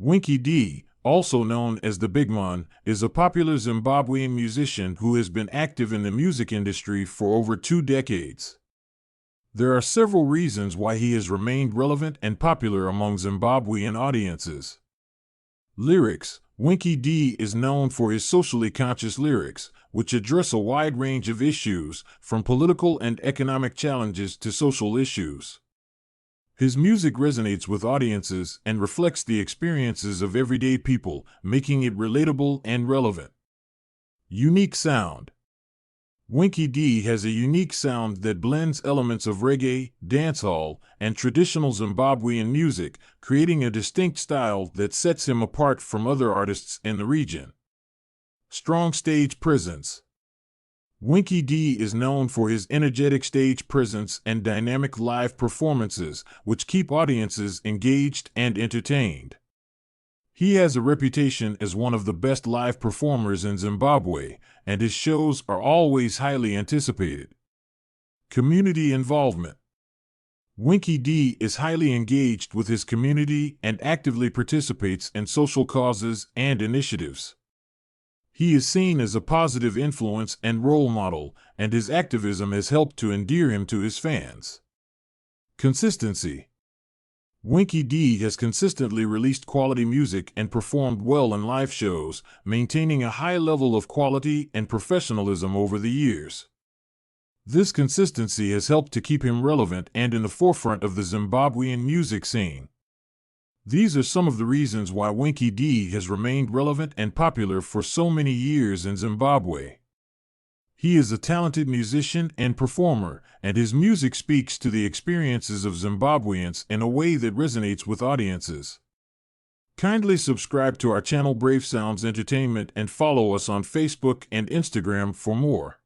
Winky D, also known as the Big Man, is a popular Zimbabwean musician who has been active in the music industry for over 2 decades. There are several reasons why he has remained relevant and popular among Zimbabwean audiences. Lyrics. Winky D is known for his socially conscious lyrics, which address a wide range of issues, from political and economic challenges to social issues. His music resonates with audiences and reflects the experiences of everyday people, making it relatable and relevant. Unique sound. Winky D has a unique sound that blends elements of reggae, dancehall, and traditional Zimbabwean music, creating a distinct style that sets him apart from other artists in the region. Strong stage presence. Winky D is known for his energetic stage presence and dynamic live performances, which keep audiences engaged and entertained. He has a reputation as one of the best live performers in Zimbabwe, and his shows are always highly anticipated. Community involvement. Winky D is highly engaged with his community and actively participates in social causes and initiatives. He is seen as a positive influence and role model, and his activism has helped to endear him to his fans. Consistency. Winky D has consistently released quality music and performed well in live shows, maintaining a high level of quality and professionalism over the years. This consistency has helped to keep him relevant and in the forefront of the Zimbabwean music scene. These are some of the reasons why Winky D has remained relevant and popular for so many years in Zimbabwe. He is a talented musician and performer, and his music speaks to the experiences of Zimbabweans in a way that resonates with audiences. Kindly subscribe to our channel Brave Sounds Entertainment and follow us on Facebook and Instagram for more.